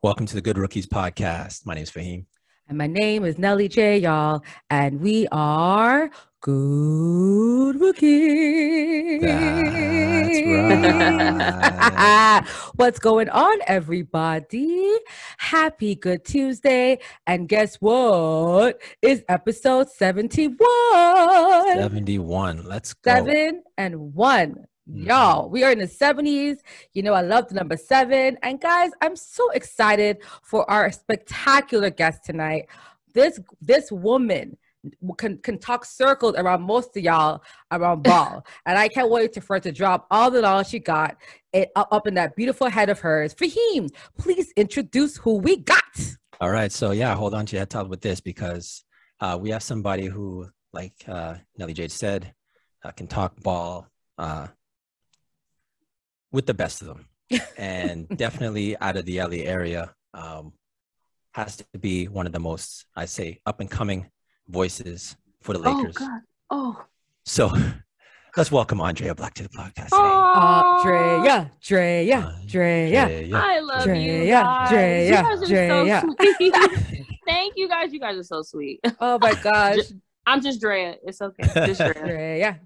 Welcome to the Good Rookies podcast. My name is Faheem. And my name is Nelly J, y'all. And we are Good Rookies. That's right. What's going on, everybody? Happy Good Tuesday. And guess what? It's episode 71. 71. Let's go. 7 and 1. Y'all, we are in the 70s. You know, I love the number 7. And guys, I'm so excited for our spectacular guest tonight. This woman can talk circles around most of y'all around ball. And I can't wait for her to drop all the knowledge she got up in that beautiful head of hers. Faheem, please introduce who we got. All right. So yeah, hold on to your head top with this because we have somebody who, like Nelly J said, can talk ball with the best of them, and definitely out of the LA area, has to be one of the most, I say, up and coming voices for the Lakers. Oh God! Oh, so let's welcome Andrea Black to the podcast today. Drea. I love you guys. You guys are so sweet. Thank you guys. You guys are so sweet. Oh my gosh. I'm just Drea. It's okay. Just Drea.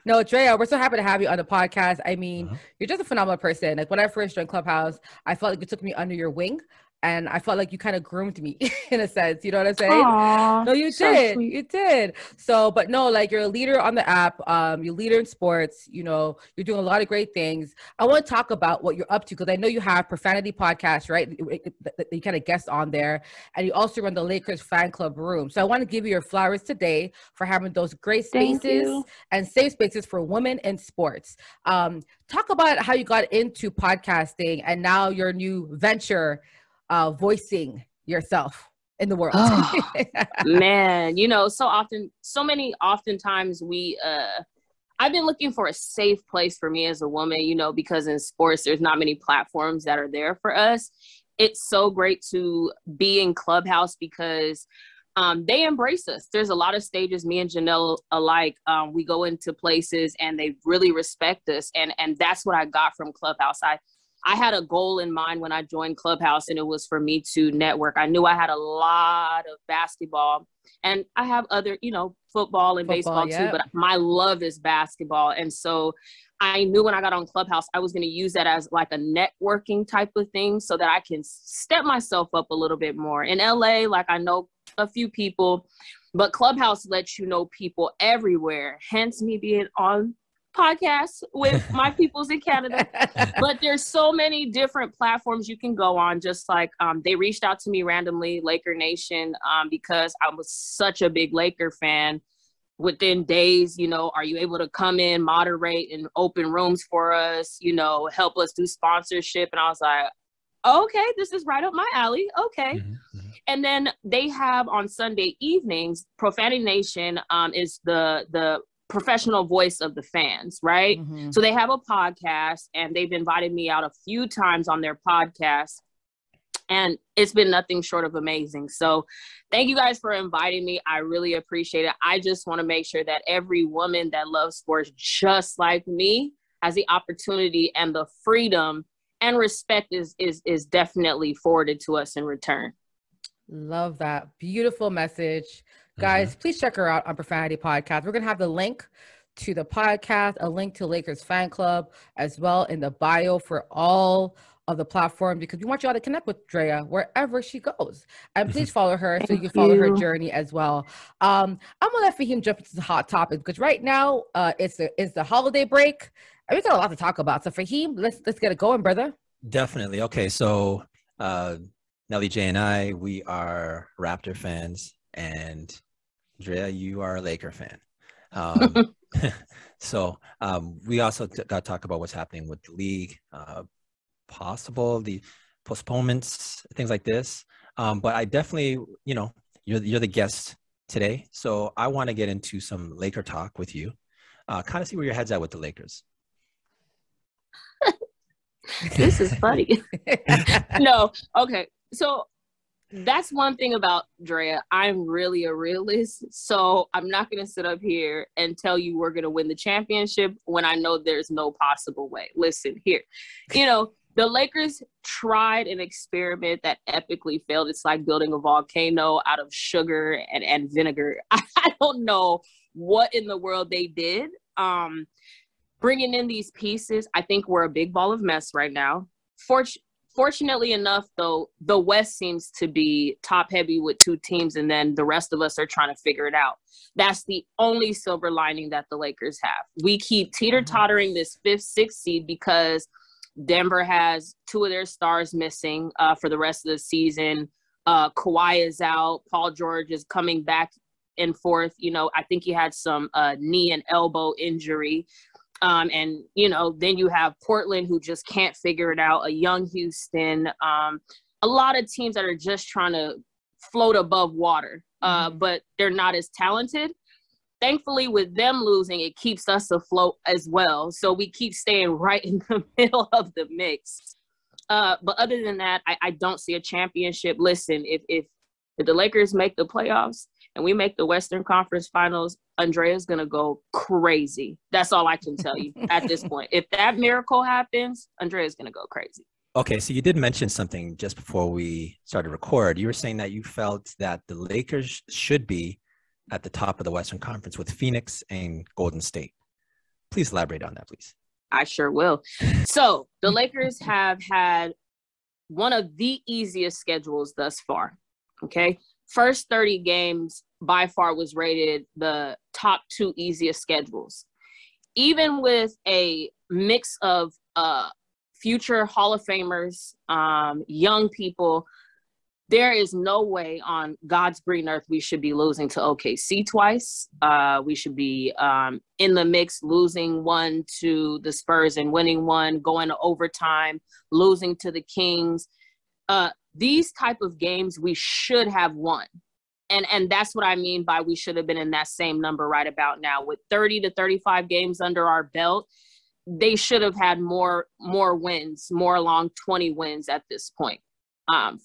No, Drea, we're so happy to have you on the podcast. I mean, you're just a phenomenal person. Like when I first joined Clubhouse, I felt like you took me under your wing. And I felt like you kind of groomed me in a sense. You know what I'm saying? Aww, no, you so did. Sweet. You did. So, but no, like you're a leader on the app. You're a leader in sports. You know, you're doing a lot of great things. I want to talk about what you're up to because I know you have Profanity Podcast, right? You kind of guest on there. And you also run the Lakers fan club room. So I want to give you your flowers today for having those great spaces and safe spaces for women in sports. Talk about how you got into podcasting and now your new venture, voicing yourself in the world. Oh, man, you know, oftentimes I've been looking for a safe place for me as a woman, you know, because in sports, there's not many platforms that are there for us. It's so great to be in Clubhouse because they embrace us. There's a lot of stages, me and Janelle alike. We go into places and they really respect us. And that's what I got from Clubhouse. I had a goal in mind when I joined Clubhouse, and it was for me to network. I knew I had a lot of basketball, and I have other, you know, football and baseball too, but my love is basketball. And so I knew when I got on Clubhouse, I was going to use that as like a networking type of thing so that I can step myself up a little bit more. In LA, like I know a few people, but Clubhouse lets you know people everywhere, hence me being on podcasts with my peoples in Canada. But there's so many different platforms you can go on. Just like they reached out to me randomly, Laker Nation, because I was such a big Laker fan. Within days, you know, are you able to come in, moderate and open rooms for us, you know, help us do sponsorship? And I was like, okay, this is right up my alley. Okay. And then they have on Sunday evenings, Profanity Nation is the professional voice of the fans, right? So they have a podcast and they've invited me out a few times on their podcast, and it's been nothing short of amazing. So thank you guys for inviting me. I really appreciate it. I just want to make sure that every woman that loves sports just like me has the opportunity and the freedom and respect is definitely forwarded to us in return. Love that. Beautiful message. Guys, please check her out on Profanity Podcast. We're going to have the link to the podcast, a link to Lakers fan club as well in the bio for all of the platforms because we want you all to connect with Drea wherever she goes. And please follow her so you can follow her journey as well. I'm going to let Faheem jump into the hot topic because right now it's the holiday break. And we got a lot to talk about. So Faheem, let's get it going, brother. Definitely. Okay, so Nelly J and I, we are Raptor fans, and Drea, you are a Laker fan. So we also got to talk about what's happening with the league, possible the postponements, things like this. But I definitely, you know, you're the guest today, so I want to get into some Laker talk with you, kind of see where your head's at with the Lakers. This is funny. No, okay. So that's one thing about Drea. I'm really a realist. So I'm not going to sit up here and tell you we're going to win the championship when I know there's no possible way. Listen here, you know, The Lakers tried an experiment that epically failed. It's like building a volcano out of sugar and vinegar. I don't know what in the world they did. Bringing in these pieces, I think we're a big ball of mess right now. Fortunately enough, though, the West seems to be top heavy with 2 teams, and then the rest of us are trying to figure it out. That's the only silver lining that the Lakers have. We keep teeter-tottering this 5th, 6th seed because Denver has 2 of their stars missing for the rest of the season. Kawhi is out. Paul George is coming back and forth. You know, I think he had some knee and elbow injury. And, you know, then you have Portland, who just can't figure it out, a young Houston, a lot of teams that are just trying to float above water, but they're not as talented. Thankfully, with them losing, it keeps us afloat as well. So we keep staying right in the middle of the mix. But other than that, I don't see a championship. Listen, if the Lakers make the playoffs and we make the Western Conference Finals, Andrea's going to go crazy. That's all I can tell you at this point. If that miracle happens, Andrea's going to go crazy. Okay, so you did mention something just before we started to record. You were saying that you felt that the Lakers should be at the top of the Western Conference with Phoenix and Golden State. Please elaborate on that, please. I sure will. So the Lakers have had one of the easiest schedules thus far. Okay. First 30 games by far was rated the top 2 easiest schedules. Even with a mix of future Hall of Famers, young people, there is no way on God's green earth we should be losing to OKC twice. We should be in the mix, losing one to the Spurs and winning one, going to overtime, losing to the Kings. These type of games we should have won. And that's what I mean by we should have been in that same number right about now. With 30 to 35 games under our belt, they should have had more wins, more along 20 wins at this point,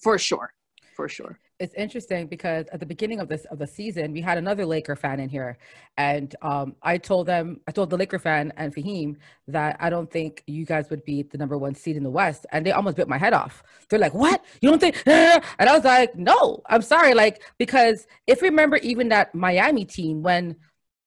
for sure. For sure. It's interesting because at the beginning of the season, we had another Laker fan in here, and I told the Laker fan and Faheem that I don't think you guys would be the number 1 seed in the West, and they almost bit my head off. They're like, "What? You don't think?" And I was like, "No, I'm sorry." Like, because if you remember, even that Miami team when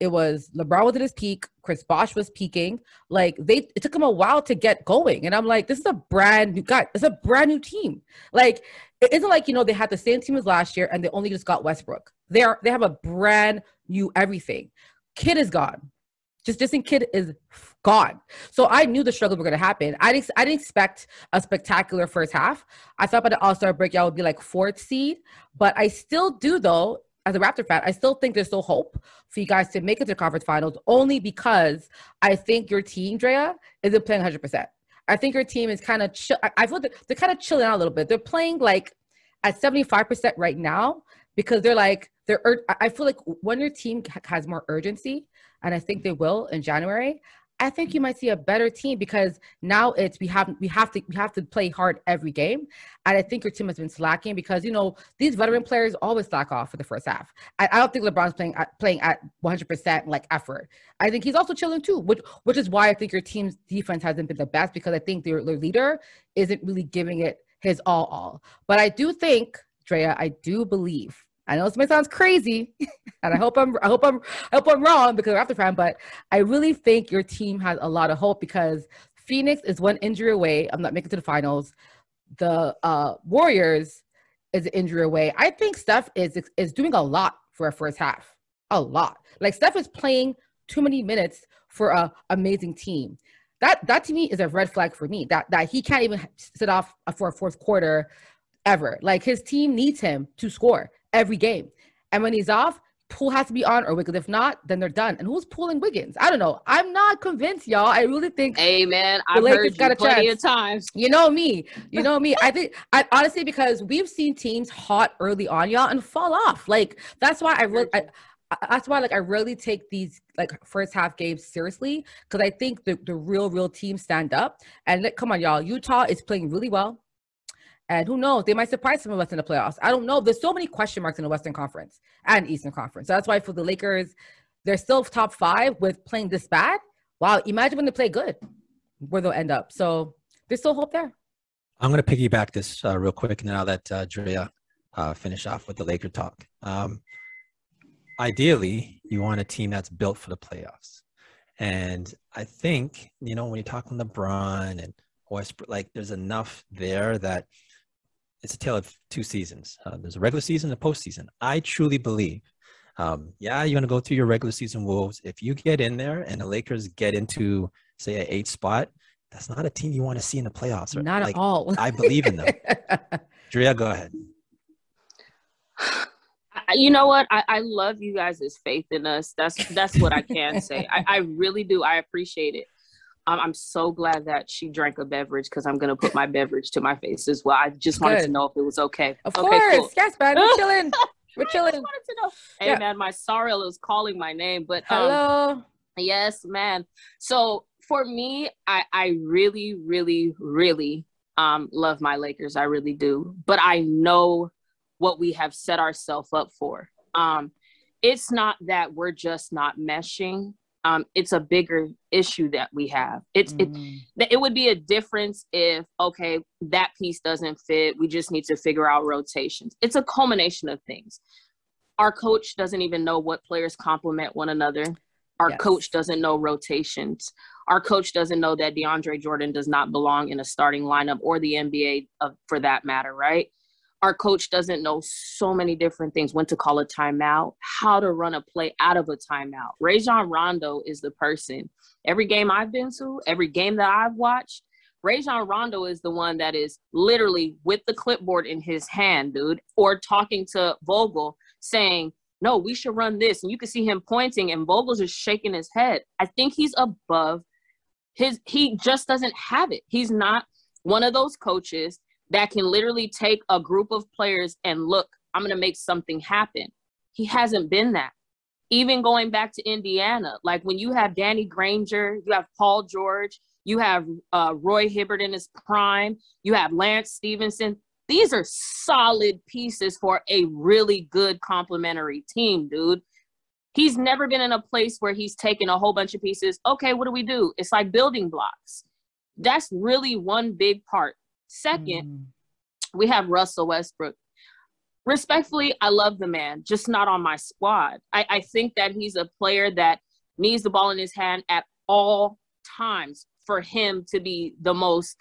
it was LeBron was at his peak, Chris Bosh was peaking. Like it took him a while to get going, and I'm like, this is a brand new guy. It's a brand new team. Like it isn't like, you know, they had the same team as last year and they only just got Westbrook. They have a brand new everything. Kid is gone. Justin Kidd is gone. So I knew the struggles were going to happen. I didn't expect a spectacular first half. I thought by the All-Star break, y'all would be like 4th seed, but I still do though. As a Raptor fan, I still think there's still hope for you guys to make it to the conference finals, only because I think your team, Drea, isn't playing 100%. I think your team is kind of chill. I feel that they're kind of chilling out a little bit. They're playing like at 75% right now because I feel like when your team has more urgency, and I think they will in January, I think you might see a better team because now we have to play hard every game. And I think your team has been slacking because, you know, these veteran players always slack off for the first half. I don't think LeBron's playing at 100% like effort. I think he's also chilling too, which is why I think your team's defense hasn't been the best because I think their leader isn't really giving it his all. But I do think, Drea, I do believe, I know this might sound crazy, and I hope I'm wrong because I'm a Raptor fan, but I really think your team has a lot of hope because Phoenix is 1 injury away. I'm not making it to the finals. The Warriors is an injury away. I think Steph is doing a lot for a first half. A lot. Like Steph is playing too many minutes for an amazing team. That to me is a red flag for me. That he can't even sit off for a 4th quarter ever. Like his team needs him to score every game. And when he's off, Poole has to be on or Wiggins. If not, then they're done. And who's pulling Wiggins? I don't know. I'm not convinced, y'all. I really think I've heard you plenty of times. You know me. I think honestly, because we've seen teams hot early on, y'all, and fall off. Like that's why I really take these like first half games seriously because I think the real teams stand up. And come on, y'all. Utah is playing really well. And who knows? They might surprise some of us in the playoffs. I don't know. There's so many question marks in the Western Conference and Eastern Conference. So that's why for the Lakers, they're still top 5 with playing this bad. Wow. Imagine when they play good, where they'll end up. So there's still hope there. I'm going to piggyback this real quick, and then I'll let Drea finish off with the Laker talk. Ideally, you want a team that's built for the playoffs. And I think, when you're talking LeBron and Westbrook, like there's enough there that it's a tale of two seasons. There's a regular season and a postseason. I truly believe, you're going to go through your regular season woes. If you get in there and the Lakers get into, say, an 8th spot, that's not a team you want to see in the playoffs. Not at all. I believe in them. Drea, go ahead. You know what? I love you guys' faith in us. That's what I can say. I really do. I appreciate it. I'm so glad that she drank a beverage because I'm going to put my beverage to my face as well. I just wanted to know if it was okay. Of course. Cool. Yes, man. We're chilling. We're chilling. I wanted to know. Hey, man, my sorrel is calling my name. But hello. Yes, man. So for me, I really, really, really love my Lakers. I really do. But I know what we have set ourselves up for. It's not that we're just not meshing. It's a bigger issue that we have. It would be a difference if, okay, that piece doesn't fit. We just need to figure out rotations. It's a culmination of things. Our coach doesn't even know what players complement one another. Our coach doesn't know rotations. Our coach doesn't know that DeAndre Jordan does not belong in a starting lineup or the NBA for that matter, right? Our coach doesn't know so many different things, when to call a timeout, how to run a play out of a timeout. Rajon Rondo is the person. Every game I've been to, every game that I've watched, Rajon Rondo is the one that is literally with the clipboard in his hand, dude, or talking to Vogel saying, no, we should run this. And you can see him pointing and Vogel's just shaking his head. I think he's above he just doesn't have it. He's not one of those coaches that can literally take a group of players and look, I'm going to make something happen. He hasn't been that. Even going back to Indiana, like when you have Danny Granger, you have Paul George, you have Roy Hibbert in his prime, you have Lance Stevenson. These are solid pieces for a really good complementary team, dude. He's never been in a place where he's taken a whole bunch of pieces. Okay, what do we do? It's like building blocks. That's really one big part. Second, we have Russell Westbrook. Respectfully, I love the man, just not on my squad. I think that he's a player that needs the ball in his hand at all times for him to be the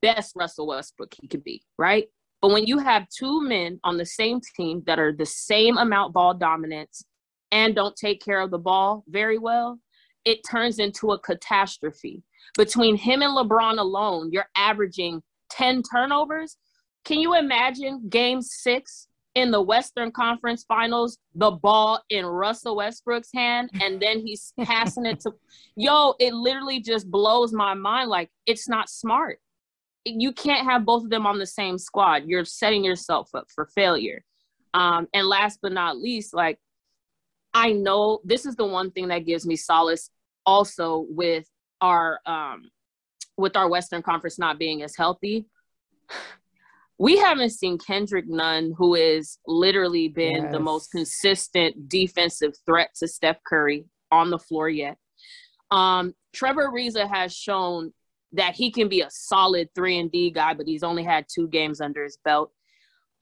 best Russell Westbrook he could be, right? But when you have two men on the same team that are the same amount ball dominance and don't take care of the ball very well, it turns into a catastrophe. Between him and LeBron alone, you're averaging 10 turnovers. Can you imagine Game 6 in the Western Conference Finals, the ball in Russell Westbrook's hand, and then he's passing it to – it literally just blows my mind. Like, it's not smart. You can't have both of them on the same squad. You're setting yourself up for failure. And last but not least, like, I know this is the one thing that gives me solace also with our Western Conference not being as healthy. We haven't seen Kendrick Nunn, who has literally been the most consistent defensive threat to Steph Curry, on the floor yet. Trevor Ariza has shown that he can be a solid 3-and-D guy, but he's only had 2 games under his belt.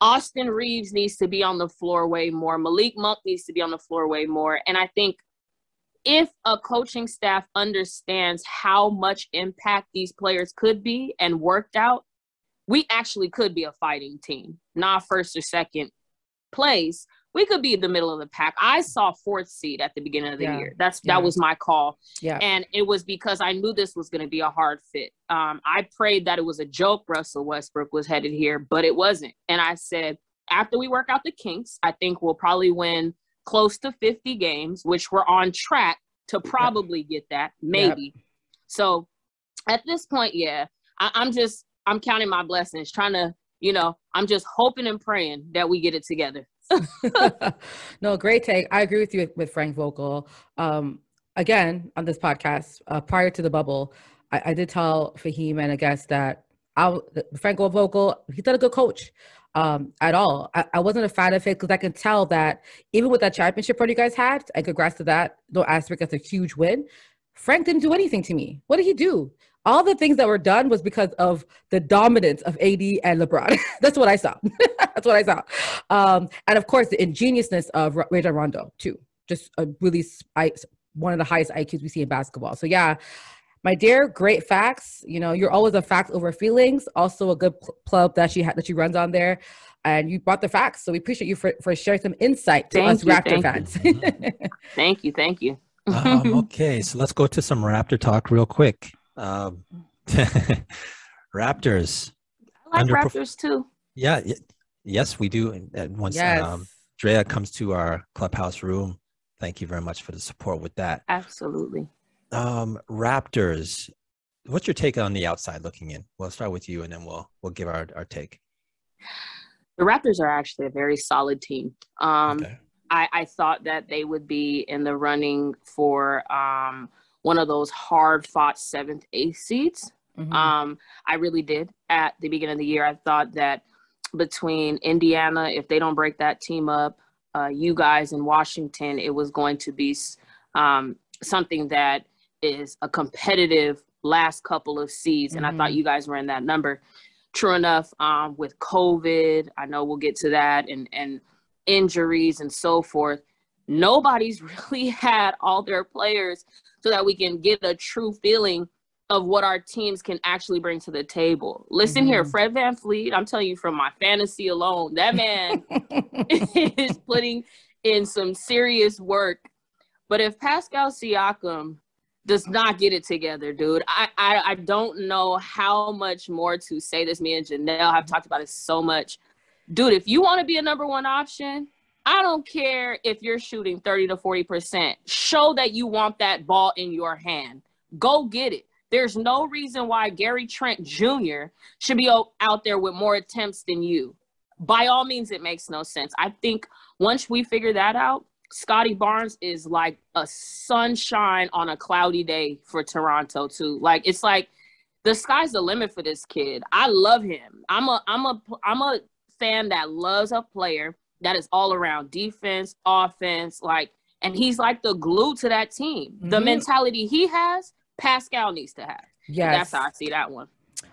Austin Reeves needs to be on the floor way more. Malik Monk needs to be on the floor way more. And I think if a coaching staff understands how much impact these players could be and worked out, we actually could be a fighting team, not first or second place. We could be in the middle of the pack. I saw 4th seed at the beginning of the year. That was my call. Yeah. And it was because I knew this was going to be a hard fit. I prayed that it was a joke Russell Westbrook was headed here, but it wasn't. And I said, after we work out the kinks, I think we'll probably win close to 50 games, which we're on track to probably get that, maybe. Yep. So at this point, I'm counting my blessings, trying to, I'm just hoping and praying that we get it together. No, great take. I agree with you with Frank Vogel. Again, on this podcast, prior to the bubble, I did tell Faheem and a guest that Frank Vogel, he's not a good coach at all. I wasn't a fan of it because I can tell that even with that championship run you guys had, and congrats to that, don't ask me, that's a huge win. Frank didn't do anything to me. What did he do? All the things that were done was because of the dominance of AD and LeBron. That's what I saw. That's what I saw. And of course, the ingeniousness of Rajon Rondo, too. Just a really, one of the highest IQs we see in basketball. So yeah, my dear, great facts. You know, you're always a fact over feelings. Also a good club that she runs on there. And you brought the facts. So we appreciate you for sharing some insight to us Raptor fans. Thank you. Okay, so let's go to some Raptor talk real quick. Raptors. I like Raptors too. Yeah. Yes, we do. And once Drea comes to our clubhouse room, thank you very much for the support with that. Absolutely. Raptors. What's your take on the outside looking in? We'll start with you, and then we'll give our take. The Raptors are actually a very solid team. Okay. I thought that they would be in the running for one of those hard-fought 7th, 8th seeds. Mm-hmm. I really did. At the beginning of the year, I thought that between Indiana, if they don't break that team up, you guys in Washington, it was going to be something that is a competitive last couple of seeds. Mm-hmm. And I thought you guys were in that number. True enough, with COVID, I know we'll get to that, and injuries and so forth, nobody's really had all their players so that we can get a true feeling of what our teams can actually bring to the table. Listen here, Fred VanVleet, I'm telling you from my fantasy alone, that man is putting in some serious work. But if Pascal Siakam does not get it together, dude, I don't know how much more to say this. Me and Janelle have talked about it so much. Dude, if you want to be a number one option, I don't care if you're shooting 30 to 40%. Show that you want that ball in your hand. Go get it. There's no reason why Gary Trent Jr. should be out there with more attempts than you. By all means, it makes no sense. I think once we figure that out, Scotty Barnes is like a sunshine on a cloudy day for Toronto too. Like, it's like the sky's the limit for this kid. I love him. I'm a fan that loves a player that is all around defense, offense, like, and he's like the glue to that team. Mm-hmm. The mentality he has, Pascal needs to have. Yes. That's how I see that one.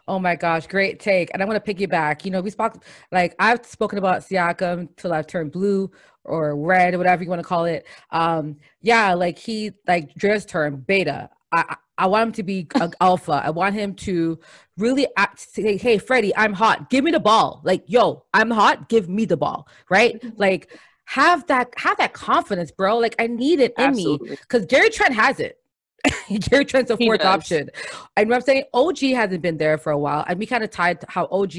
Oh my gosh, great take. And I want to piggyback. You know, I've spoken about Siakam till I've turned blue or red, whatever you want to call it. Like Dre's term, beta. I want him to be an alpha. I want him to really say, hey, Freddie, I'm hot. Give me the ball. Like, yo, I'm hot. Give me the ball. Right? Like, have that confidence, bro. Like, I need it in me. Because Gary Trent has it. Gary Trent's a fourth option. And what I'm saying, OG hasn't been there for a while. And we kind of tied to how OG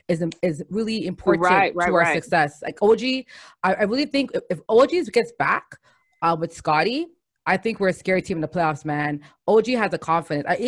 is really important to our success. Like OG, I really think if OG gets back with Scotty, I think we're a scary team in the playoffs, man. OG has a confidence. I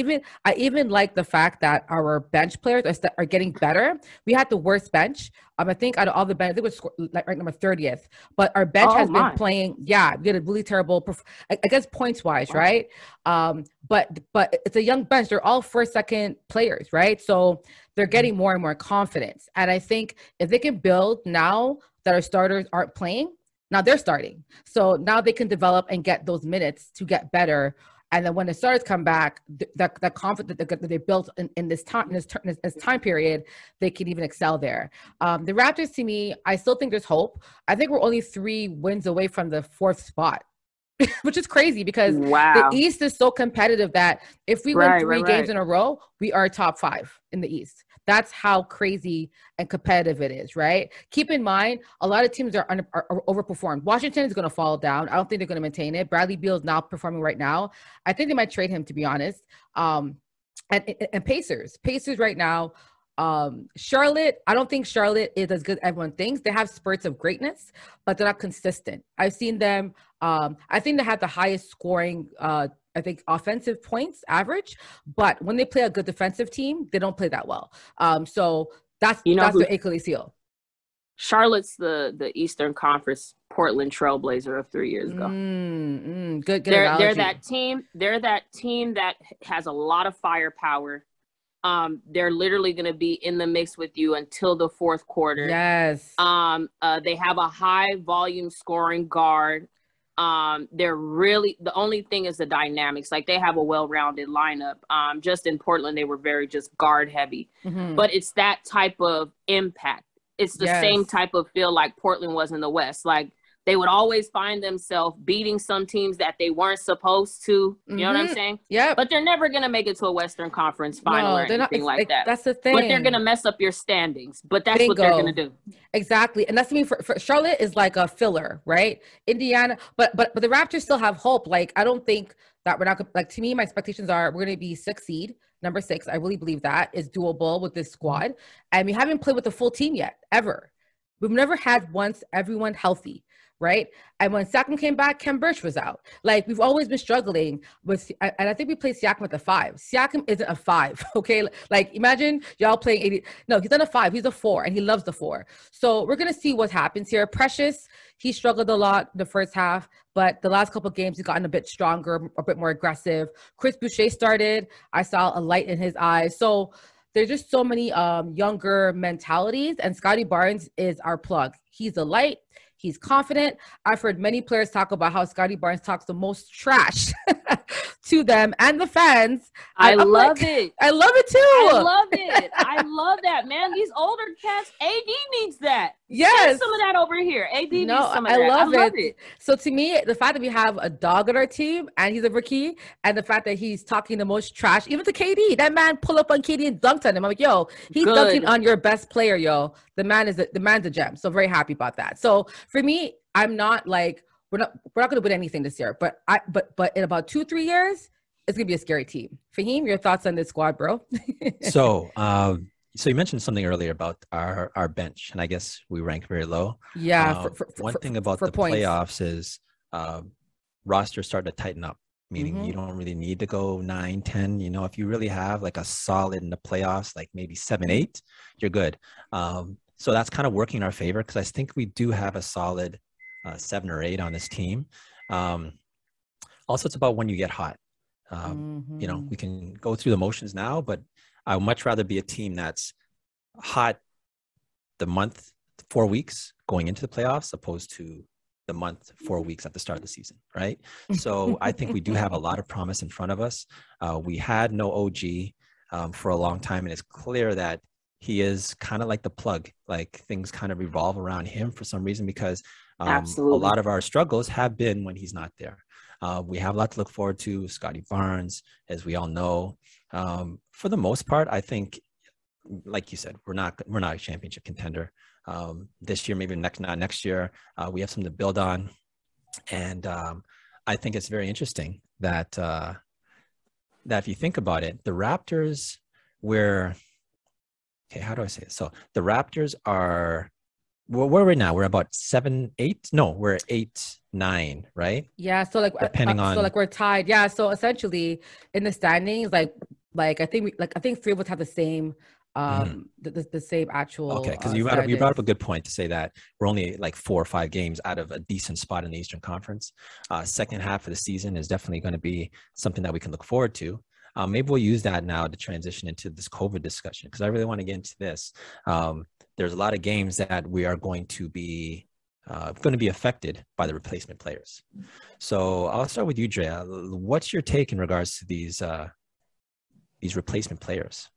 even like the fact that our bench players are getting better. We had the worst bench. I think out of all the bench, it was like ranked number 30th. But our bench has been playing. Yeah, we had a really terrible, I guess points wise, right? But it's a young bench. They're all first, second players, right? So they're getting more and more confidence. And I think if they can build now that our starters aren't playing. Now they're starting. So now they can develop and get those minutes to get better. And then when the starters come back, the confidence that they built in this time period, they can even excel there. The Raptors, to me, I still think there's hope. I think we're only 3 wins away from the 4th spot, which is crazy because the East is so competitive that if we win 3 games in a row, we are top 5 in the East. That's how crazy and competitive it is, right? Keep in mind, a lot of teams are overperformed. Washington is going to fall down. I don't think they're going to maintain it. Bradley Beal is not performing right now. I think they might trade him, to be honest. And Pacers right now, Charlotte, I don't think Charlotte is as good as everyone thinks. They have spurts of greatness, but they're not consistent. I've seen them. I think they have the highest scoring offensive points average, but when they play a good defensive team, they don't play that well. So that's their Achilles heel. Charlotte's the Eastern Conference Portland Trailblazer of 3 years ago. Good they're that team. They're that team that has a lot of firepower. They're literally going to be in the mix with you until the 4th quarter. Yes. They have a high volume scoring guard. They're really, the only thing is the dynamics. Like, they have a well-rounded lineup. Just in Portland, they were very just guard heavy. But it's that type of impact. It's the same type of feel like Portland was in the West. Like, they would always find themselves beating some teams that they weren't supposed to. You know what I'm saying? Yeah. But they're never going to make it to a Western Conference final or anything like that. That's the thing. But they're going to mess up your standings. But that's what they're going to do. Exactly. And that's, I mean, for Charlotte is like a filler, right? Indiana. But the Raptors still have hope. Like, I don't think that we're not, like, to me, my expectations are we're going to be 6th seed. Number 6. I really believe that is doable with this squad. And we haven't played with the full team yet, ever. We've never had once everyone healthy. Right. And when Siakam came back, Kem Birch was out. Like, we've always been struggling with, and I think we played Siakam at the 5. Siakam isn't a 5. Okay. Like, imagine y'all playing 80. No, he's not a 5. He's a 4, and he loves the 4. So we're going to see what happens here. Precious, he struggled a lot the first half, but the last couple of games, he's gotten a bit stronger, a bit more aggressive. Chris Boucher started. I saw a light in his eyes. So there's just so many younger mentalities, and Scotty Barnes is our plug. He's a light. He's confident. I've heard many players talk about how Scotty Barnes talks the most trash to them and the fans. I love it. I love it too. I love it. I love that, man. These older cats, AD needs that. Yes. Send some of that over here. AD needs some of that. I love it. So to me, the fact that we have a dog on our team and he's a rookie, and the fact that he's talking the most trash, even to KD, that man pulled up on KD and dunked on him. I'm like, yo, he's dunking on your best player, yo. The man's a gem. So very happy about that. So for me, I'm not like, we're not going to win anything this year, but in about 2-3 years, it's going to be a scary team. Faheem, your thoughts on this squad, bro? So you mentioned something earlier about our bench, and I guess we rank very low. Yeah. One thing about the points. Playoffs is rosters start to tighten up, meaning you don't really need to go 9, 10. You know, if you really have like a solid in the playoffs, like maybe 7, 8, you're good. So that's kind of working in our favor, because I think we do have a solid 7 or 8 on this team. Also, it's about when you get hot. You know, we can go through the motions now, but I would much rather be a team that's hot the month, 4 weeks going into the playoffs, opposed to the month, 4 weeks at the start of the season, right? So I think we do have a lot of promise in front of us. We had no OG for a long time, and it's clear that he is kind of like the plug. Like, things kind of revolve around him for some reason, because a lot of our struggles have been when he's not there. We have a lot to look forward to. Scotty Barnes, as we all know. For the most part, I think, like you said, we're not a championship contender this year. Maybe not next year. We have something to build on, and I think it's very interesting that if you think about it, the Raptors how do I say it? So the Raptors are, where are we now? We're about 7, 8. No, we're 8, 9, right? Yeah. So like, so like we're tied. Yeah. So essentially, in the standings, like I think 3 of us have the same, the same actual. Okay, because you brought up a good point to say that we're only like 4 or 5 games out of a decent spot in the Eastern Conference. Second half of the season is definitely going to be something that we can look forward to. Maybe we'll use that now to transition into this COVID discussion, because I really want to get into this. There's a lot of games that we are going to be affected by the replacement players. So I'll start with you, Drea. What's your take in regards to these replacement players?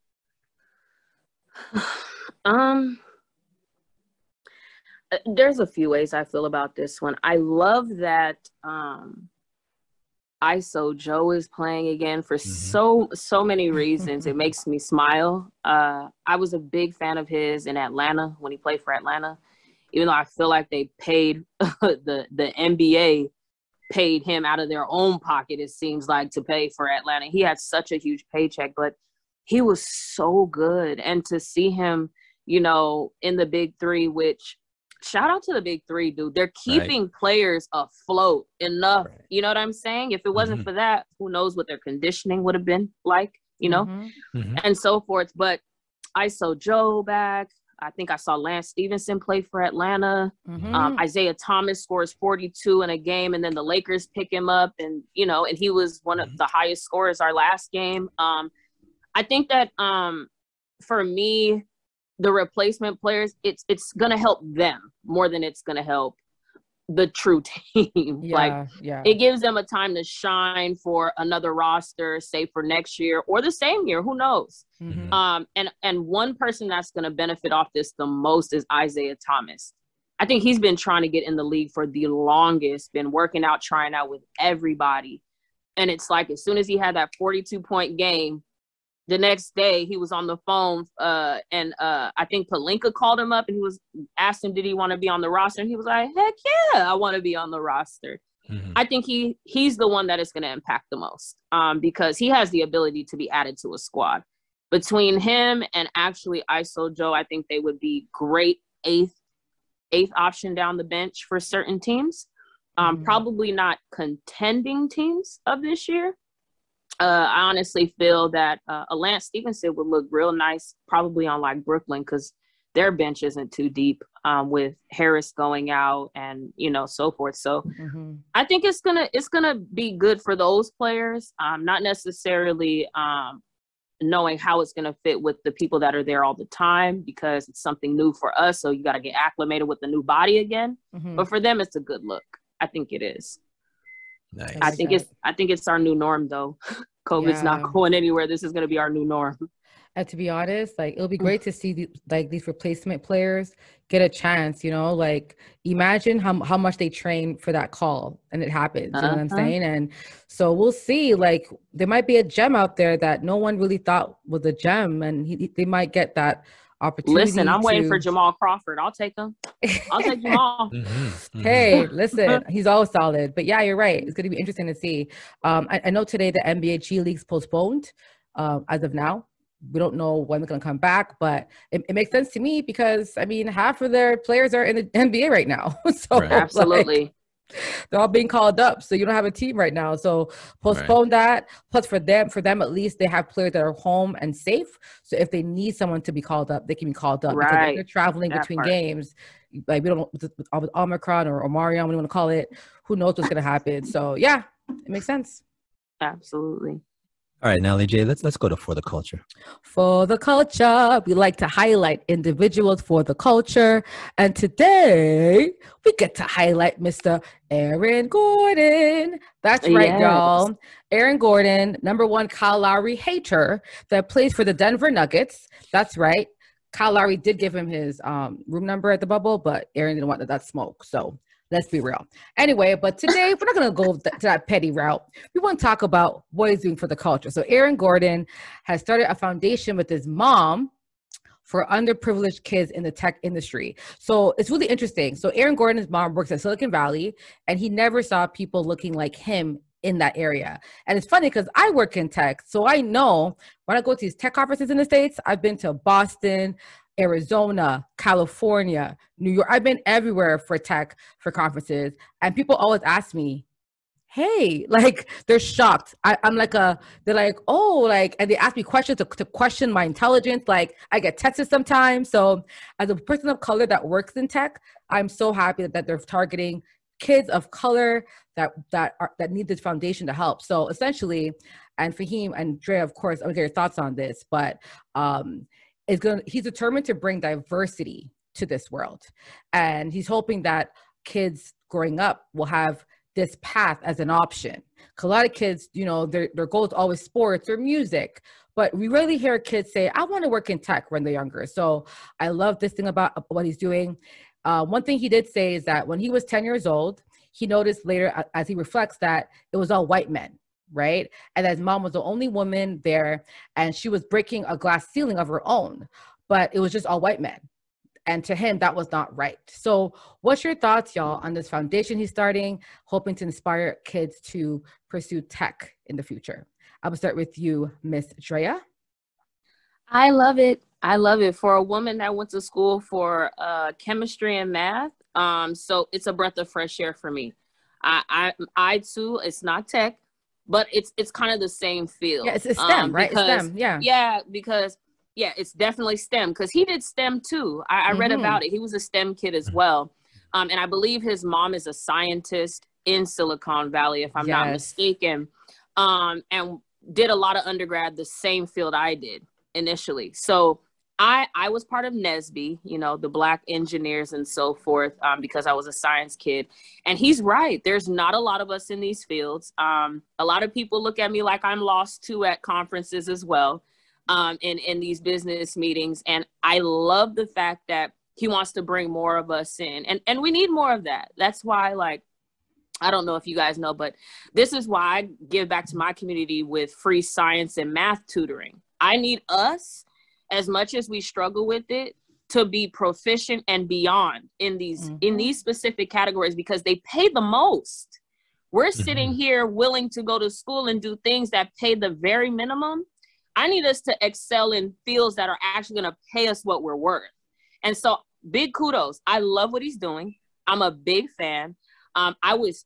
There's a few ways I feel about this one. I love that ISO Joe is playing again for so many reasons. It makes me smile. I was a big fan of his in Atlanta when he played for Atlanta, even though I feel like they paid the NBA paid him out of their own pocket, it seems like, to pay for Atlanta. He had such a huge paycheck, but he was so good. And to see him, you know, in the Big Three, which, shout out to the Big Three, dude. They're keeping players afloat enough. Right. You know what I'm saying? If it wasn't for that, who knows what their conditioning would have been like, you know, and so forth. But I saw Joe back. I think I saw Lance Stevenson play for Atlanta. Isaiah Thomas scores 42 in a game, and then the Lakers pick him up, and, you know, and he was one of the highest scorers our last game. I think that for me, the replacement players, it's going to help them more than it's going to help the true team. Yeah, it gives them a time to shine for another roster, say for next year or the same year, who knows. And one person that's going to benefit off this the most is Isaiah Thomas. I think he's been trying to get in the league for the longest, been working out, trying out with everybody. And it's like, as soon as he had that 42-point game, the next day he was on the phone and I think Pelinka called him up and asked him, did he want to be on the roster? And he was like, heck yeah, I want to be on the roster. I think he's the one that is going to impact the most because he has the ability to be added to a squad. Between him and actually ISO Joe, I think they would be great eighth option down the bench for certain teams. Probably not contending teams of this year. I honestly feel that a Lance Stevenson would look real nice probably on like Brooklyn because their bench isn't too deep with Harris going out and, so forth. So I think it's gonna be good for those players. Not necessarily knowing how it's going to fit with the people that are there all the time because it's something new for us. So you got to get acclimated with the new body again. But for them, it's a good look. I think it is. Nice. I think it's our new norm though. COVID's not going anywhere. This is going to be our new norm. And to be honest, like it'll be great to see these replacement players get a chance, like imagine how much they train for that call and it happens, you know what I'm saying? And so we'll see, like there might be a gem out there that no one really thought was a gem and they might get that opportunity. Listen, I'm waiting for Jamal Crawford. I'll take him. I'll take Jamal. Hey, listen, he's always solid. But yeah, you're right. It's going to be interesting to see. I know today the NBA G League's postponed as of now. We don't know when they're going to come back, but it makes sense to me because, I mean, half of their players are in the NBA right now. So absolutely. They're all being called up. So you don't have a team right now. So postpone that. Plus for them, at least they have players that are home and safe. So if they need someone to be called up, they can be called up. Because if they're traveling between games, like we don't know with Omicron or Omarion, what do you want to call it? Who knows what's going to happen? So yeah, it makes sense. Absolutely. All right, Nelly J, let's go to For the Culture. For the culture, we like to highlight individuals for the culture. And today, we get to highlight Mr. Aaron Gordon. That's right, y'all. Aaron Gordon, #1 Kyle Lowry hater that plays for the Denver Nuggets. That's right. Kyle Lowry did give him his room number at the bubble, but Aaron didn't want that smoke. So let's be real. Anyway, but today we're not going to go to that petty route. We want to talk about what he's doing for the culture. So Aaron Gordon has started a foundation with his mom for underprivileged kids in the tech industry. So it's really interesting. So Aaron Gordon's mom works at Silicon Valley, and he never saw people looking like him in that area. And it's funny because I work in tech. So I know when I go to these tech conferences in the States, I've been to Boston, Arizona, California, New York. I've been everywhere for tech, for conferences. And people always ask me, hey, like they're shocked. I'm like they're like, oh, like, and they ask me questions to question my intelligence. Like I get tested sometimes. So as a person of color that works in tech, I'm so happy that they're targeting kids of color that need this foundation to help. So essentially, and Faheem and Andrea, of course, I'm gonna get your thoughts on this, but he's determined to bring diversity to this world. And he's hoping that kids growing up will have this path as an option. Because a lot of kids, their goal is always sports or music, but we rarely hear kids say, I want to work in tech when they're younger. So I love this thing about what he's doing. One thing he did say is that when he was 10 years old, he noticed later as he reflects that it was all white men, right? And that his mom was the only woman there, and she was breaking a glass ceiling of her own, but it was just all white men. And to him, that was not right. So what's your thoughts, y'all, on this foundation he's starting, hoping to inspire kids to pursue tech in the future? I will start with you, Miss Drea. I love it. I love it. For a woman that went to school for chemistry and math, so it's a breath of fresh air for me. I too, it's not tech, but it's kind of the same field. Yeah, it's STEM, right? Because, STEM, yeah. Yeah, because it's definitely STEM because he did STEM too. I read about it. He was a STEM kid as well. And I believe his mom is a scientist in Silicon Valley, if I'm not mistaken, and did a lot of undergrad, the same field I did initially. So I was part of NSBE, you know, the Black engineers and so forth, because I was a science kid. And he's right. There's not a lot of us in these fields. A lot of people look at me like I'm lost too at conferences as well, in these business meetings. And I love the fact that he wants to bring more of us in. And we need more of that. That's why, like, I don't know if you guys know, but this is why I give back to my community with free science and math tutoring. I need us, as much as we struggle with it, to be proficient and beyond in these specific categories, because they pay the most. We're sitting here willing to go to school and do things that pay the very minimum. I need us to excel in fields that are actually going to pay us what we're worth. And so big kudos. I love what he's doing. I'm a big fan. I was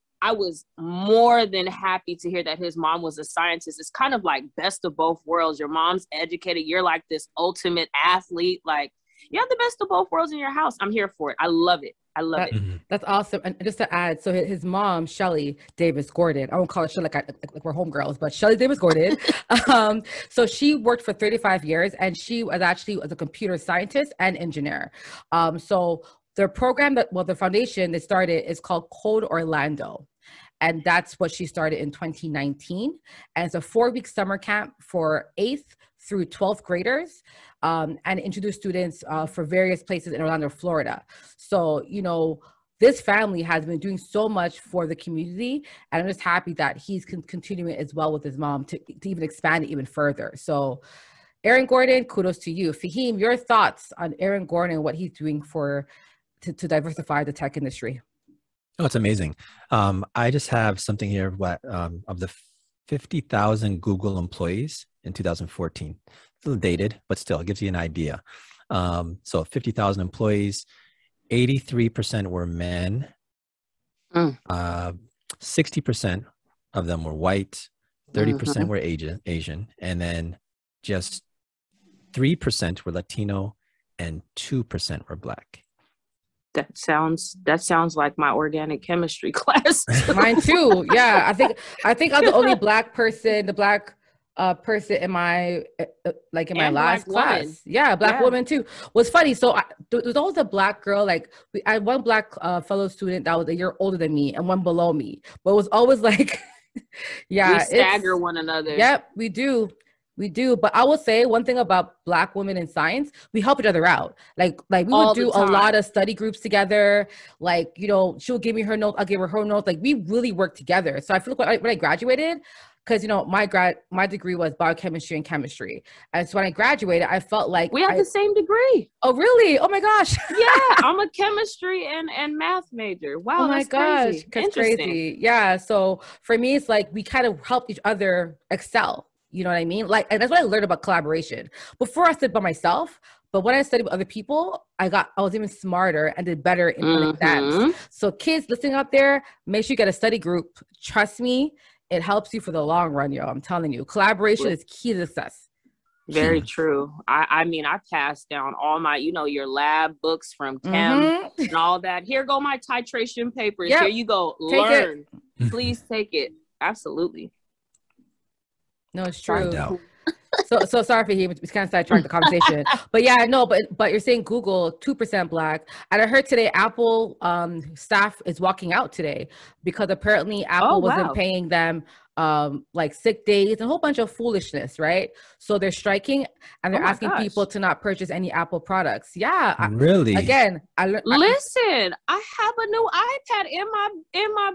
more than happy to hear that his mom was a scientist. It's kind of like best of both worlds. Your mom's educated. You're like this ultimate athlete. Like, you have the best of both worlds in your house. I'm here for it. I love it. I love it. That's awesome. And just to add, so his mom, Shelly Davis Gordon, I won't call her Shelly like we're homegirls, but Shelly Davis Gordon. So she worked for 35 years, and she was actually a computer scientist and engineer. So the program the foundation they started is called CodeOrlando. And that's what she started in 2019. And it's a 4-week summer camp for 8th through 12th graders, and introduce students for various places in Orlando, Florida. So, you know, this family has been doing so much for the community, and I'm just happy that he's continuing as well with his mom to even expand it even further. So Aaron Gordon, kudos to you. Faheem, your thoughts on Aaron Gordon and what he's doing to diversify the tech industry? Oh, it's amazing. I just have something here of the 50,000 Google employees in 2014. It's a little dated, but still, it gives you an idea. So 50,000 employees, 83% were men. 60% of them were white, 30% were Asian, and then just 3% were Latino, and 2% were Black. That sounds like my organic chemistry class. Mine too. Yeah, I think I'm the only Black person, person in my my last class. Woman. Yeah, Black woman too. Was funny. So there was always a Black girl. Like I had one Black fellow student that was a year older than me and one below me. But it was always like, yeah, we stagger one another. Yep, we do. We do. But I will say one thing about Black women in science, we help each other out. Like we would do a lot of study groups together. Like, you know, she'll give me her notes, I'll give her notes. Like we really work together. So I feel like when I graduated, because, you know, my degree was biochemistry and chemistry. And so when I graduated, I felt like we have the same degree. Oh, really? Oh my gosh. Yeah, I'm a chemistry and math major. Wow, oh my gosh, that's crazy. Yeah. So for me, it's like we kind of help each other excel. You know what I mean? Like, and that's what I learned about collaboration. Before I studied by myself, but when I studied with other people, I was even smarter and did better in exams. So kids listening out there, make sure you get a study group. Trust me, it helps you for the long run, yo. I'm telling you, collaboration is key to success. Very true. I mean, I passed down all my, you know, your lab books from Chem and all that. Here go my titration papers. Yep. Here you go. Learn. Please take it. Absolutely. No, it's true. So sorry for him. We kind of sidetracked the conversation, but yeah, no, but you're saying Google 2% Black, and I heard today Apple staff is walking out today because apparently Apple wasn't paying them like sick days and a whole bunch of foolishness, right? So they're striking and they're asking people to not purchase any Apple products. Yeah, really. Listen, I have a new iPad in my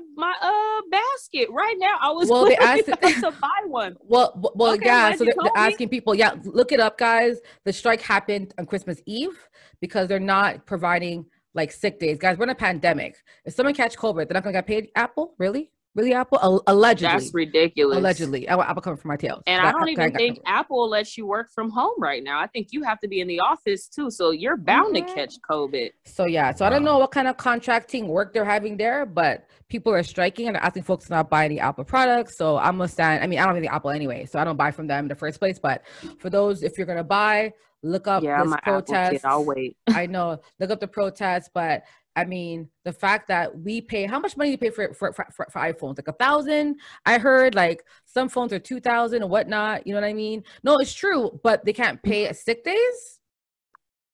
basket right now. I was they asked to buy one. Well, yeah. So they're asking people. Yeah, look it up, guys. The strike happened on Christmas Eve because they're not providing like sick days, guys. We're in a pandemic. If someone catch COVID, they're not gonna get paid. Apple, really? Really, Apple? Allegedly. That's ridiculous. Allegedly. Apple coming from my tails. And I don't even think Apple lets you work from home right now. I think you have to be in the office too. So you're bound to catch COVID. So yeah. So I don't know what kind of contracting work they're having there, but people are striking and asking folks to not buy any Apple products. So I'm gonna stand. I mean, I don't even Apple anyway, so I don't buy from them in the first place. But for those, if you're gonna buy, look up this protest. I'll wait. I know. Look up the protest, but I mean, the fact that we pay, how much money do you pay for iPhones? Like $1,000? I heard like some phones are $2,000 and whatnot. You know what I mean? No, it's true, but they can't pay sick days.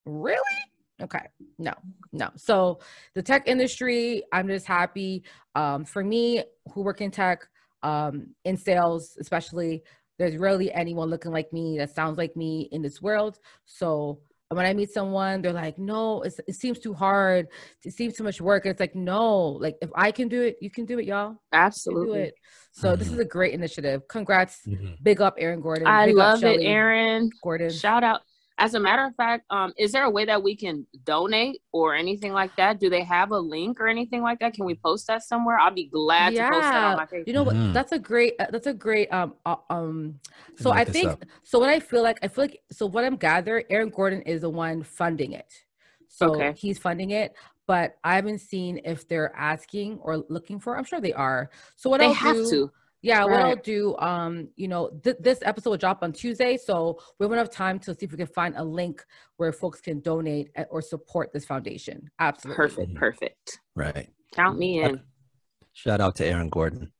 Really? Okay. No. So the tech industry, I'm just happy. For me, who work in tech, in sales, especially, there's rarely anyone looking like me that sounds like me in this world. So when I meet someone, they're like, no, it seems too hard. It seems too much work. It's like, no, like if I can do it, you can do it, y'all. Absolutely. Do it. So this is a great initiative. Congrats. Big up, Aaron Gordon. I Big love up, Shelly it, Aaron. Gordon. Shout out. As a matter of fact, is there a way that we can donate or anything like that? Do they have a link or anything like that? Can we post that somewhere? I'll be glad to post that on my page. You know what? That's a great. So I think so. What I feel like so what I'm gathering, Aaron Gordon is the one funding it. So he's funding it, but I haven't seen if they're asking or looking for. I'm sure they are. So what they I'll have do, to. Yeah, what I'll do, this episode will drop on Tuesday, so we have enough time to see if we can find a link where folks can donate or support this foundation. Absolutely. Perfect. Right. Count me in. Shout out to Aaron Gordon.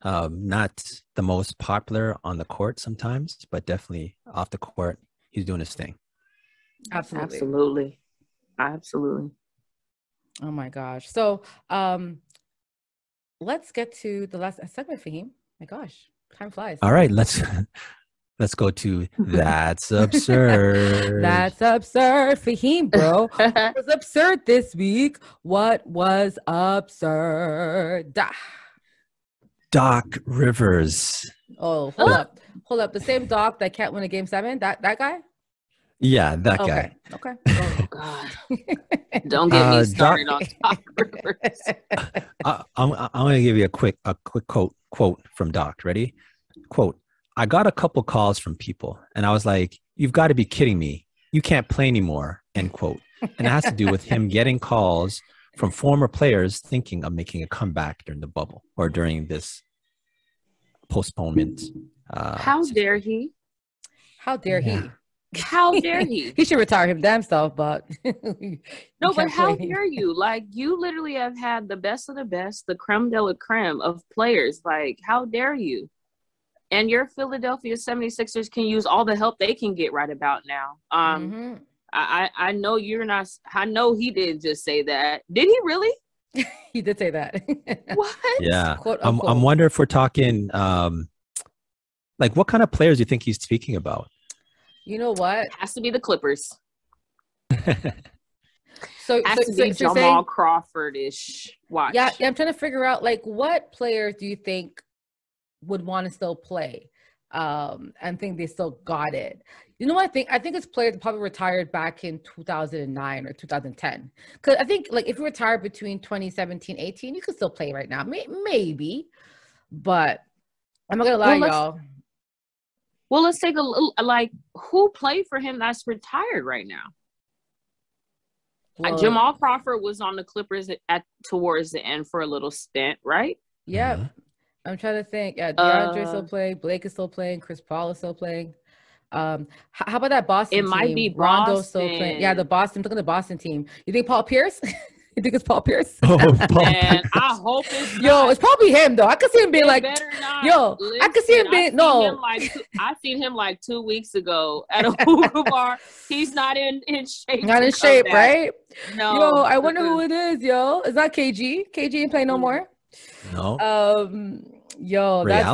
Not the most popular on the court sometimes, but definitely off the court, he's doing his thing. Absolutely. Oh my gosh. So, let's get to the last segment, Faheem. My gosh, time flies. All right, let's go to That's Absurd. That's absurd, Faheem, bro. What was absurd this week? What was absurd? Doc Rivers. Oh, hold up. The same Doc that can't win a Game 7. That guy? Yeah, that guy. Okay. Oh God! Don't get me started on Doc Rivers. I'm gonna give you a quick quote from Doc. Ready? Quote: I got a couple calls from people, and I was like, "You've got to be kidding me! You can't play anymore." End quote. And it has to do with him getting calls from former players thinking of making a comeback during the bubble or during this postponement. How dare he? How dare he? How dare he? He should retire him damn self, but no, but how dare you? Like, you literally have had the best of the best, the creme de la creme of players. Like, how dare you? And your Philadelphia 76ers can use all the help they can get right about now. I know you're not, I know he didn't just say that. Did he really? He did say that. What? Yeah. I'm wondering if we're talking, like, what kind of players do you think he's speaking about? You know what? It has to be the Clippers. So has to be Jamal Crawford-ish. Watch. Yeah, I'm trying to figure out, like, what players do you think would want to still play and think they still got it? You know what I think? I think it's players that probably retired back in 2009 or 2010. Because I think, like, if you retired between 2017, 18, you could still play right now. Maybe. But I'm not going to lie, y'all. Well, let's take a little, like, who played for him that's retired right now? Well, Jamal Crawford was on the Clippers towards the end for a little stint, right? Yeah. Mm-hmm. I'm trying to think. Yeah, DeAndre still playing. Blake is still playing. Chris Paul is still playing. How about that Boston team? It might be Rondo still playing. Yeah, look at the Boston team. You think Paul Pierce? You think it's Paul Pierce? Oh, Paul Man, I hope it's not. Yo, it's probably him though. I could see him being like, yo, listen, I could see him being I seen him like 2 weeks ago at a hookah bar. He's not in shape. Not in shape, right? No. Yo, I wonder who it is, yo. Is that KG? KG ain't playing no more? No. Yo, that's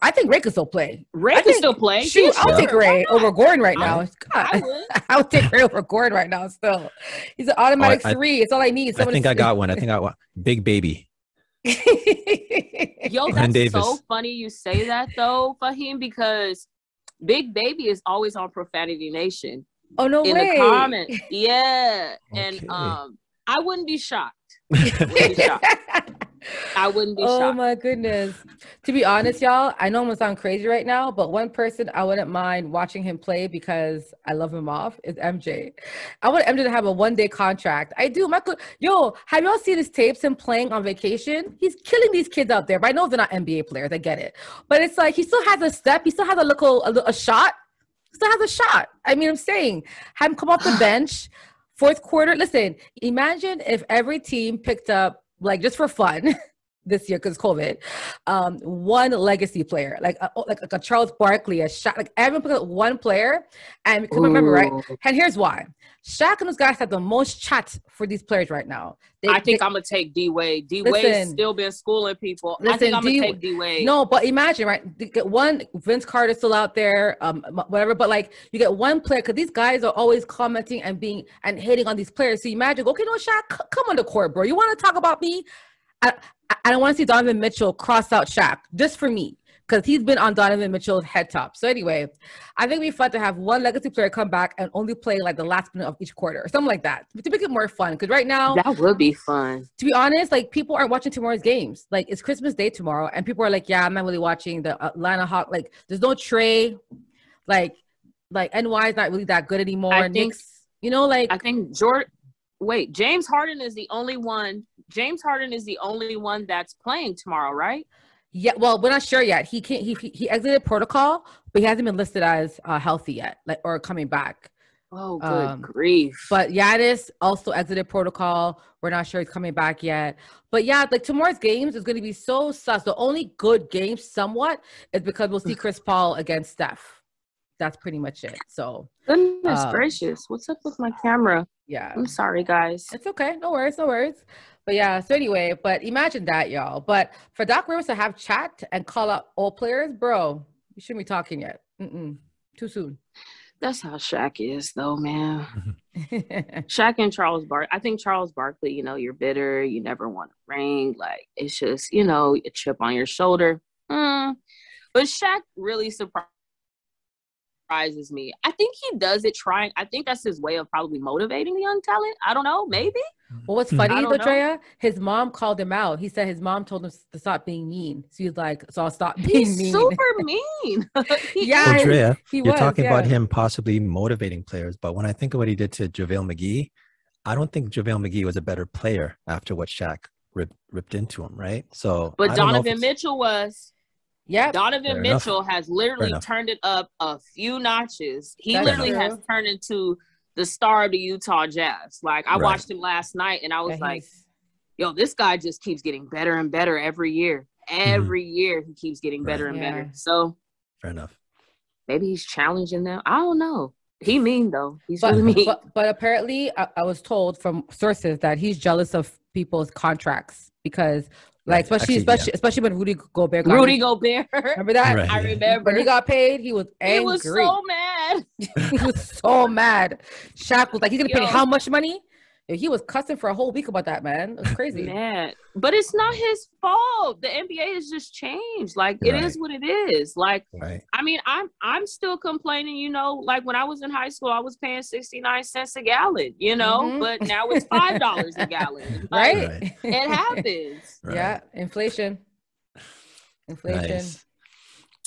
I think Ray could still play. Ray can still play. Shoot, I'll take Ray over Gordon right now. I would take Ray over Gordon right now still. He's an automatic 3. It's all I need. I think I got one. Big Baby. Yo, that's so funny you say that though, Faheem, because Big Baby is always on Profanity Nation. Oh, no way. In the comments. Yeah. Okay. And I wouldn't be shocked. I wouldn't be shocked. Oh my goodness. To be honest, y'all, I know I'm gonna sound crazy right now, but one person I wouldn't mind watching him play because I love him off is MJ. I want MJ to have a 1-day contract. I do. Yo, have y'all seen his tapes him playing on vacation? He's killing these kids out there. But I know they're not NBA players. I get it. But it's like he still has a step. He still has a shot. He still has a shot. I mean, I'm saying, have him come off the bench. Fourth quarter. Listen, imagine if every team picked up, like, just for fun, this year because COVID. One legacy player, like a Charles Barkley, a Shaq, like everyone put one player. And because remember, right? And here's why. Shaq and those guys have the most chats for these players right now. I think I'm gonna take D Wade. D Wade's still been schooling people. I think I'm gonna take D Wade. No, but imagine, right? You get one, Vince Carter's still out there, whatever. But like, you get one player because these guys are always commenting and hating on these players. So you imagine, okay, no, Shaq, come on the court, bro. You want to talk about me? I don't want to see Donovan Mitchell cross out Shaq just for me, because he's been on Donovan Mitchell's head top. So anyway, I think it'd be fun to have one legacy player come back and only play like the last minute of each quarter or something like that to make it more fun. Because right now, that would be fun. To be honest, like people aren't watching tomorrow's games. Like it's Christmas Day tomorrow, and people are like, "Yeah, I'm not really watching the Atlanta Hawks." Like there's no Trey. Like NY is not really that good anymore. I think, like I think James Harden is the only one. James Harden is the only one that's playing tomorrow, right? Yeah, well, we're not sure yet. He can't. He exited protocol, but he hasn't been listed as healthy yet, or coming back. Oh, good grief! But Giannis also exited protocol. We're not sure he's coming back yet. But yeah, like tomorrow's games is going to be so sus. The only good game, somewhat, is because we'll see Chris Paul against Steph. That's pretty much it. So goodness gracious, what's up with my camera? Yeah, I'm sorry, guys. It's okay. No worries. But yeah, so anyway, but imagine that, y'all. But for Doc Rivers to have chat and call out all players, bro, you shouldn't be talking yet. Too soon. That's how Shaq is, though, man. Shaq and Charles Barkley. I think Charles Barkley, you're bitter. You never want a ring. Like, it's just, a chip on your shoulder. But Shaq really surprises me. I think he does it trying. I think that's his way of probably motivating the young talent. I don't know. Maybe. Well, what's funny, though, Drea, his mom called him out. He said his mom told him to stop being mean. So he's like, so I'll stop being mean. He's super mean. Yeah, well, Drea, you're talking about him possibly motivating players. But when I think of what he did to JaVale McGee, I don't think JaVale McGee was a better player after what Shaq ripped into him, right? So, but Donovan Mitchell was. Yeah, Donovan Mitchell has literally turned it up a few notches. He literally has turned into the star of the Utah Jazz. Like, I watched him last night, and I was like, yo, this guy just keeps getting better and better every year. Every year, he keeps getting better and better. So, fair enough. Maybe he's challenging them. I don't know. He mean, though. He's really mean. But apparently, I was told from sources that he's jealous of people's contracts because – like, especially when Rudy Gobert got remember that? Right. I remember. When he got paid, he was angry. He was so mad. He was so mad. Shaq was like, he's going to pay how much money? He was cussing for a whole week about that, man. It was crazy. Man. But it's not his fault. The NBA has just changed. Like, it is what it is. Like, I mean, I'm still complaining, like when I was in high school, I was paying 69 cents a gallon, but now it's $5 a gallon. Like, it happens. Yeah. Inflation. Nice.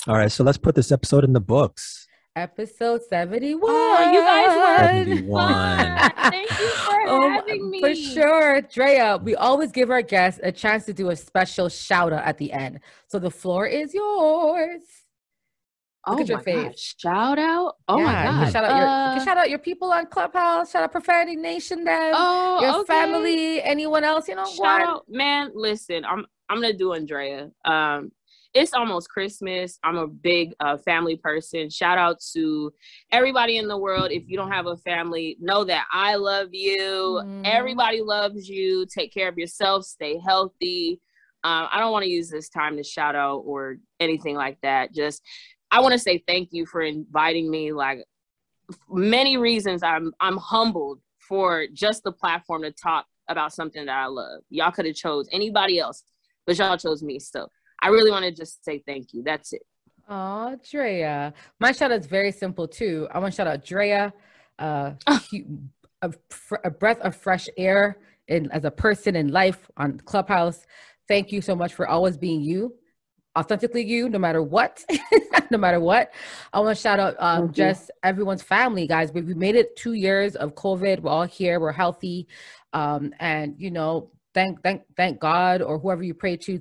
All right. So let's put this episode in the books. Episode 71. Oh, you guys were 71. Thank you for having me. For sure. Drea, we always give our guests a chance to do a special shout out at the end. So the floor is yours. Look at your face. God. Shout out? Oh my God. You can shout out your people on Clubhouse. Shout out Profanity Nation, them. Your family, anyone else, Shout out. Man, listen, I'm gonna do Andrea. It's almost Christmas. I'm a big family person. Shout out to everybody in the world. If you don't have a family, know that I love you. Everybody loves you. Take care of yourself. Stay healthy. I don't want to use this time to shout out or anything like that. Just, I want to say thank you for inviting me. Like, many reasons I'm humbled for just the platform to talk about something that I love. Y'all could have chose anybody else, but y'all chose me. So I really want to just say thank you. That's it. Oh, Drea. My shout out is very simple too. I want to shout out Drea, a breath of fresh air as a person in life on Clubhouse. Thank you so much for always being you, authentically you, no matter what. No matter what. I want to shout out just everyone's family, guys. We made it 2 years of COVID. We're all here. We're healthy. And, thank God, or whoever you pray to,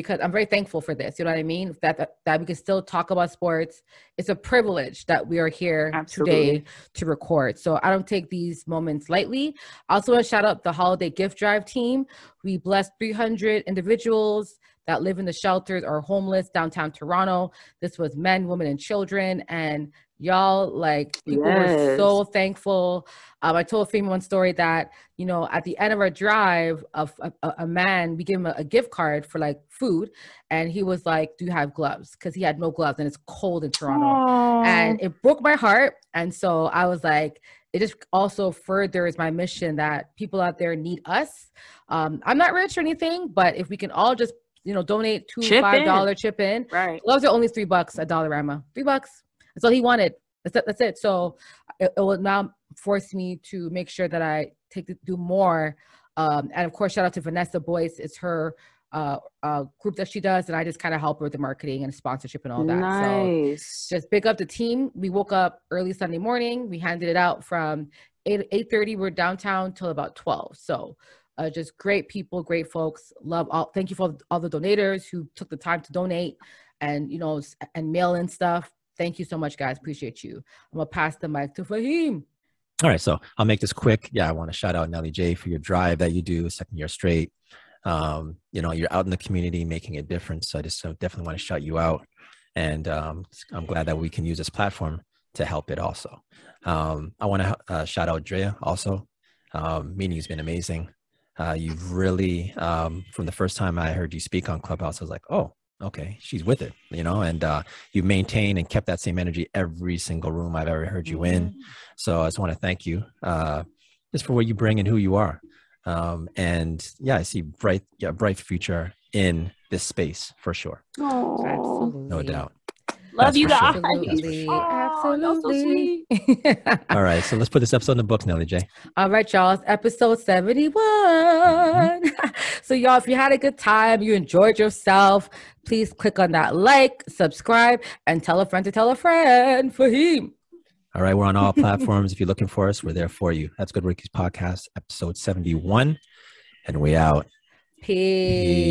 because I'm very thankful for this. You know what I mean? That we can still talk about sports. It's a privilege that we are here today to record. So I don't take these moments lightly. I also want to shout out the holiday gift drive team. We blessed 300 individuals that live in the shelters or homeless downtown Toronto. This was men, women, and children. And y'all, like, people were so thankful. I told Faheem one story that, you know, at the end of our drive, a man, we gave him a gift card for like food. And he was like, do you have gloves? Because he had no gloves and it's cold in Toronto. Aww. And it broke my heart. And so I was like, it just also furthers my mission that people out there need us. I'm not rich or anything, but if we can all just, you know, donate $5 chip in. Right. Gloves are only $3 at Dollarama. $3. That's all he wanted. That's it. So it will now force me to make sure that I do more. And of course, shout out to Vanessa Boyce. It's her group that she does, and I just kind of help her with the marketing and sponsorship and all that. Nice. So just big up the team. We woke up early Sunday morning. We handed it out from 8:30. We're downtown till about 12. So just great people, great folks. Thank you for all the donators who took the time to donate and, you know, and mail in stuff. Thank you so much, guys. Appreciate you. I'm going to pass the mic to Faheem. All right. So I'll make this quick. Yeah. I want to shout out Nelly J for your drive that you do, second year straight. You know, you're out in the community making a difference. So I just definitely want to shout you out. And I'm glad that we can use this platform to help it also. I want to shout out Andrea also. Meeting has been amazing. You've really, from the first time I heard you speak on Clubhouse, I was like, oh, okay, she's with it, you know, and you maintained and kept that same energy every single room I've ever heard you in. So I just want to thank you just for what you bring and who you are. And yeah, I see bright future in this space for sure. Oh, absolutely. No doubt. Love you guys. Absolutely. Absolutely. All right. So let's put this episode in the books, Nelly J. All right, y'all. It's episode 71. So y'all, if you had a good time, you enjoyed yourself, please click on that like, subscribe, and tell a friend to tell a friend. Faheem. All right. We're on all platforms. If you're looking for us, we're there for you. That's Good Ricky's Podcast, episode 71. And we out. Peace.